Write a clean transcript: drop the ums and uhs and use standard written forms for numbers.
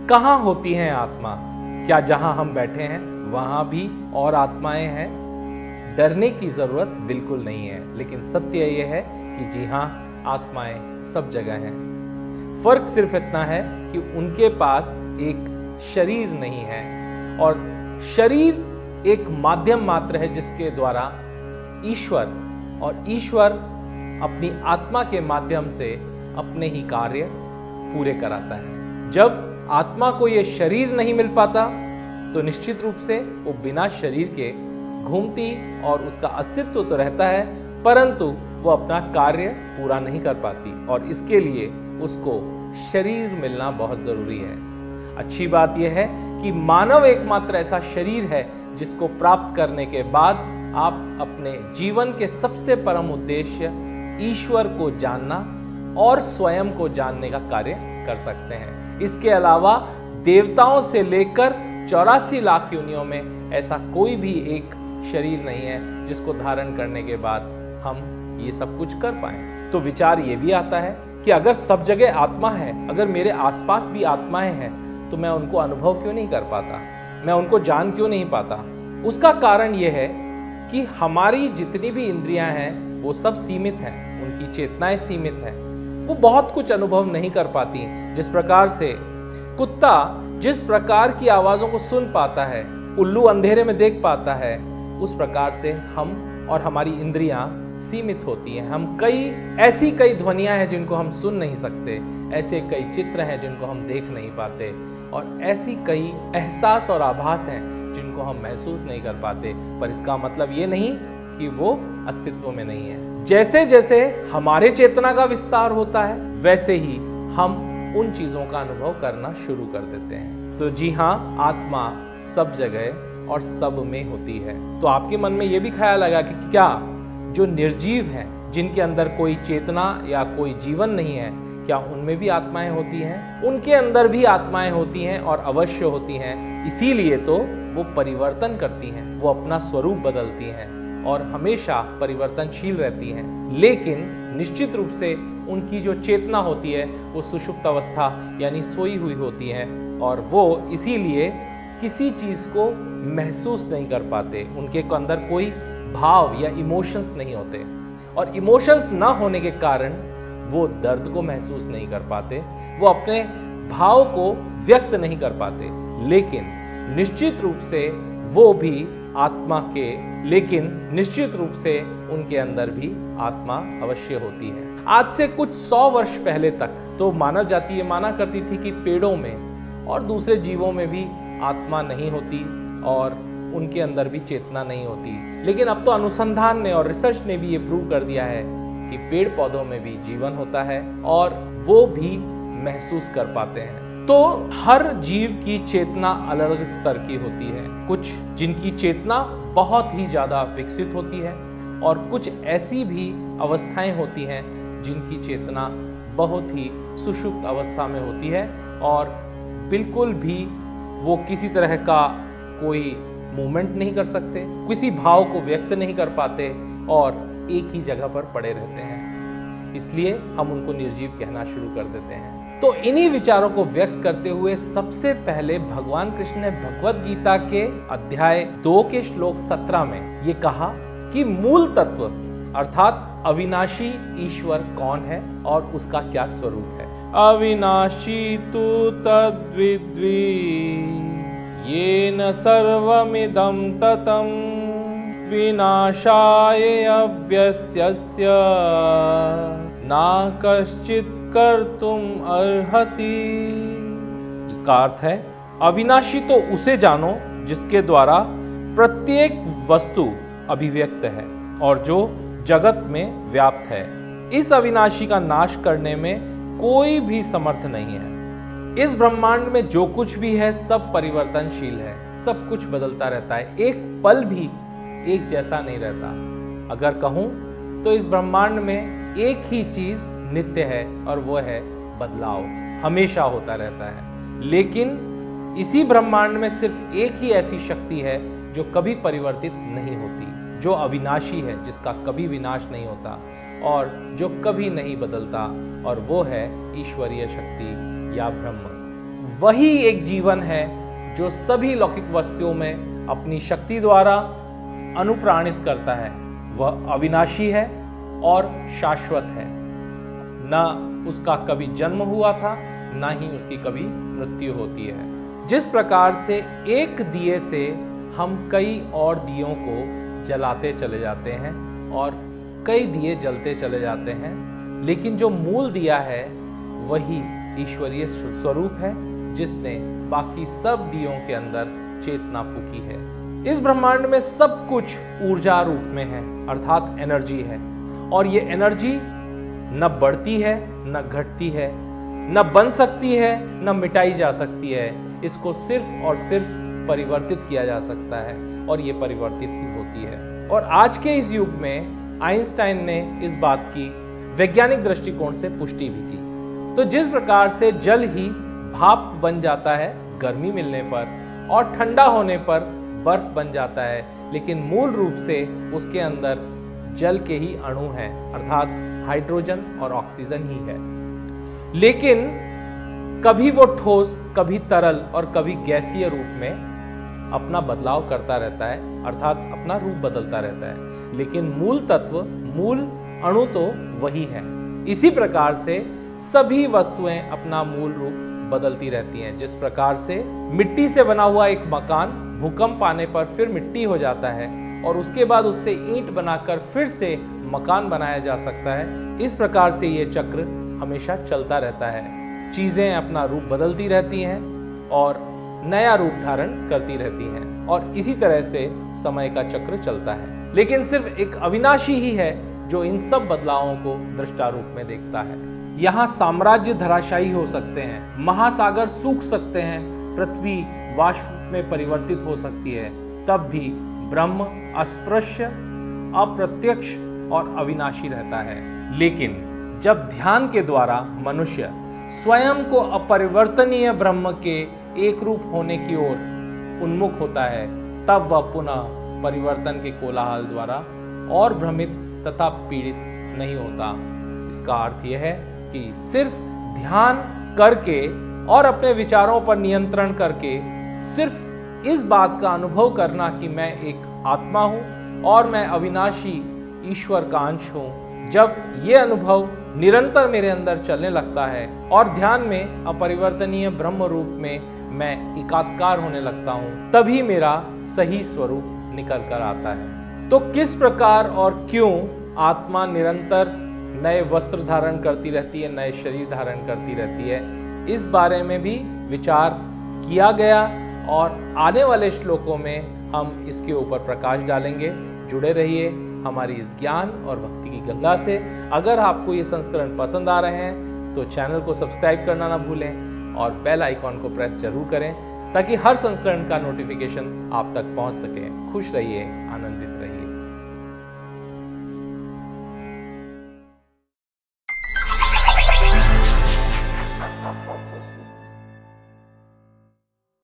कहाँ होती हैं आत्मा? क्या जहां हम बैठे हैं वहां भी और आत्माएं हैं? डरने की जरूरत बिल्कुल नहीं है, लेकिन सत्य यह है कि जी हाँ, आत्माएं सब जगह हैं। फर्क सिर्फ इतना है कि उनके पास एक शरीर नहीं है, और शरीर एक माध्यम मात्र है जिसके द्वारा ईश्वर अपनी आत्मा के माध्यम से अपने ही कार्य पूरे कराता है। जब आत्मा को यह शरीर नहीं मिल पाता तो निश्चित रूप से वो बिना शरीर के घूमती, और उसका अस्तित्व तो रहता है परंतु वो अपना कार्य पूरा नहीं कर पाती, और इसके लिए उसको शरीर मिलना बहुत जरूरी है। अच्छी बात यह है कि मानव एकमात्र ऐसा शरीर है जिसको प्राप्त करने के बाद आप अपने जीवन के सबसे परम उद्देश्य ईश्वर को जानना और स्वयं को जानने का कार्य कर सकते हैं। इसके अलावा देवताओं से लेकर 84 लाख योनियों में ऐसा कोई भी एक शरीर नहीं है जिसको धारण करने के बाद हम ये सब कुछ कर पाए। तो विचार ये भी आता है कि अगर सब जगह आत्मा है, अगर मेरे आसपास भी आत्माएं हैं, तो मैं उनको अनुभव क्यों नहीं कर पाता, मैं उनको जान क्यों नहीं पाता? उसका कारण यह है कि हमारी जितनी भी इंद्रियां हैं वो सब सीमित हैं, उनकी चेतनाएं सीमित हैं, वो बहुत कुछ अनुभव नहीं कर पाती। जिस प्रकार से कुत्ता जिस प्रकार की आवाज़ों को सुन पाता है, उल्लू अंधेरे में देख पाता है, उस प्रकार से हम और हमारी इंद्रियां सीमित होती हैं। हम ऐसी कई ध्वनियां हैं जिनको हम सुन नहीं सकते, ऐसे कई चित्र हैं जिनको हम देख नहीं पाते, और ऐसी कई एहसास और आभास हैं जिनको हम महसूस नहीं कर पाते। पर इसका मतलब ये नहीं कि वो अस्तित्व में नहीं है। जैसे जैसे हमारे चेतना का विस्तार होता है वैसे ही हम उन चीजों का अनुभव करना शुरू कर देते हैं। तो जी हाँ, आत्मा सब जगह और सब में होती है। तो आपके मन में ये भी ख्याल आएगा कि क्या जो निर्जीव हैं, जिनके अंदर कोई चेतना या कोई जीवन नहीं है, क्या उनमें भी आत्माएं होती हैं? उनके अंदर भी आत्माएं होती हैं और अवश्य होती हैं। इसीलिए तो वो परिवर्तन करती हैं, वो अपना स्वरूप बदलती हैं और हमेशा परिवर्तनशील रहती हैं। लेकिन निश्चित रूप से उनकी जो चेतना होती है वो सुषुप्त अवस्था यानी सोई हुई होती है, और वो इसीलिए किसी चीज को महसूस नहीं कर पाते। उनके अंदर कोई भाव या इमोशंस नहीं होते, और इमोशंस ना होने के कारण वो दर्द को महसूस नहीं कर पाते, वो अपने भाव को व्यक्त नहीं कर पाते। लेकिन निश्चित रूप से वो भी निश्चित रूप से उनके अंदर भी आत्मा अवश्य होती है। आज से कुछ 100 वर्ष पहले तक तो मानव जाति ये माना करती थी कि पेड़ों में और दूसरे जीवों में भी आत्मा नहीं होती और उनके अंदर भी चेतना नहीं होती। लेकिन अब तो अनुसंधान ने और रिसर्च ने भी ये प्रूव कर दिया है कि पेड़ पौधों में भी जीवन होता है और वो भी महसूस कर पाते हैं। तो हर जीव की चेतना अलग अलग स्तर की होती है। कुछ जिनकी चेतना बहुत ही ज़्यादा विकसित होती है, और कुछ ऐसी भी अवस्थाएं होती हैं जिनकी चेतना बहुत ही सुषुप्त अवस्था में होती है, और बिल्कुल भी वो किसी तरह का कोई मूवमेंट नहीं कर सकते, किसी भाव को व्यक्त नहीं कर पाते, और एक ही जगह पर पड़े रहते हैं। इसलिए हम उनको निर्जीव कहना शुरू कर देते हैं। तो इन्हीं विचारों को व्यक्त करते हुए सबसे पहले भगवान कृष्ण ने भगवद गीता के अध्याय 2 के श्लोक 17 में ये कहा कि मूल तत्व अर्थात अविनाशी ईश्वर कौन है और उसका क्या स्वरूप है। अविनाशी तु तद्विद्वी येन सर्वमिदं ततं विनाशाय अव्यस्यस्य न कश्चित् कर्तुम अर्हति। जिसका अर्थ है अविनाशी तो उसे जानो जिसके द्वारा प्रत्येक वस्तु अभिव्यक्त है और जो जगत में व्याप्त है। इस अविनाशी का नाश करने में कोई भी समर्थ नहीं है। इस ब्रह्मांड में जो कुछ भी है सब परिवर्तनशील है, सब कुछ बदलता रहता है, एक पल भी एक जैसा नहीं रहता। अगर कहूं तो इस ब्रह्मांड में एक ही चीज नित्य है और वो है बदलाव, हमेशा होता रहता है। लेकिन इसी ब्रह्मांड में सिर्फ एक ही ऐसी शक्ति है जो कभी परिवर्तित नहीं होती, जो अविनाशी है, जिसका कभी विनाश नहीं होता और जो कभी नहीं बदलता, और वो है ईश्वरीय शक्ति या ब्रह्म। वही एक जीवन है जो सभी लौकिक वस्तुओं में अपनी शक्ति द्वारा अनुप्राणित करता है। वह अविनाशी है और शाश्वत है। न उसका कभी जन्म हुआ था, ना ही उसकी कभी मृत्यु होती है। जिस प्रकार से एक दिए से हम कई और दियों को जलाते चले जाते हैं और कई दिए जलते चले जाते हैं, लेकिन जो मूल दिया है वही ईश्वरीय स्वरूप है, जिसने बाकी सब दियों के अंदर चेतना फूकी है। इस ब्रह्मांड में सब कुछ ऊर्जा रूप में है, अर्थात एनर्जी है, और ये एनर्जी न बढ़ती है न घटती है, न बन सकती है न मिटाई जा सकती है। इसको सिर्फ और सिर्फ परिवर्तित किया जा सकता है, और ये परिवर्तित ही होती है। और आज के इस युग में आइंस्टाइन ने इस बात की वैज्ञानिक दृष्टिकोण से पुष्टि भी की। तो जिस प्रकार से जल ही भाप बन जाता है गर्मी मिलने पर, और ठंडा होने पर बर्फ बन जाता है, लेकिन मूल रूप से उसके अंदर जल के ही अणु हैं, अर्थात हाइड्रोजन और ऑक्सीजन ही है। लेकिन कभी वो ठोस, कभी तरल और कभी गैसीय रूप में अपना बदलाव करता रहता है, अर्थात अपना रूप बदलता रहता है, लेकिन मूल तत्व, मूल अणु तो वही है। इसी प्रकार से सभी वस्तुएं अपना मूल रूप बदलती रहती हैं। जिस प्रकार से मिट्टी से बना हुआ एक मकान भूकंप आने पर फिर मिट्टी हो जाता है, और उसके बाद उससे ईंट बनाकर फिर से मकान बनाया जा सकता है, इस प्रकार से ये चक्र हमेशा चलता रहता है। चीजें अपना रूप बदलती रहती हैं और नया रूप धारण करती रहती हैं, और इसी तरह से समय का चक्र चलता है। लेकिन सिर्फ एक अविनाशी ही है जो इन सब बदलावों को दृष्टा रूप में देखता है। यहाँ साम्राज्य धराशायी हो सकते हैं, महासागर सूख सकते हैं, पृथ्वी वाष्प में परिवर्तित हो सकती है, तब भी ब्रह्म अस्पृश्य, अप्रत्यक्ष और अविनाशी रहता है। लेकिन जब ध्यान के द्वारा मनुष्य स्वयं को अपरिवर्तनीय ब्रह्म के एक रूप होने की ओर उन्मुख होता है, तब वह पुनः परिवर्तन के कोलाहल द्वारा और भ्रमित तथा पीड़ित नहीं होता। इसका अर्थ यह है कि सिर्फ ध्यान करके और अपने विचारों पर नियंत्रण करके सिर्फ इस बात का अनुभव करना कि मैं एक आत्मा हूं और मैं अविनाशी ईश्वर का अंश हूं, जब ये अनुभव निरंतर मेरे अंदर चलने लगता है और ध्यान में अपरिवर्तनीय ब्रह्म रूप में मैं एकाकार होने लगता हूं, तभी मेरा सही स्वरूप निकल कर आता है। तो किस प्रकार और क्यों आत्मा निरंतर नए वस्त्र धारण करती रहती है, नए शरीर धारण करती रहती है, इस बारे में भी विचार किया गया, और आने वाले श्लोकों में हम इसके ऊपर प्रकाश डालेंगे। जुड़े रहिए हमारी इस ज्ञान और भक्ति की गंगा से। अगर आपको ये संस्करण पसंद आ रहे हैं तो चैनल को सब्सक्राइब करना ना भूलें और बेल आइकॉन को प्रेस जरूर करें, ताकि हर संस्करण का नोटिफिकेशन आप तक पहुंच सके। खुश रहिए, आनंदित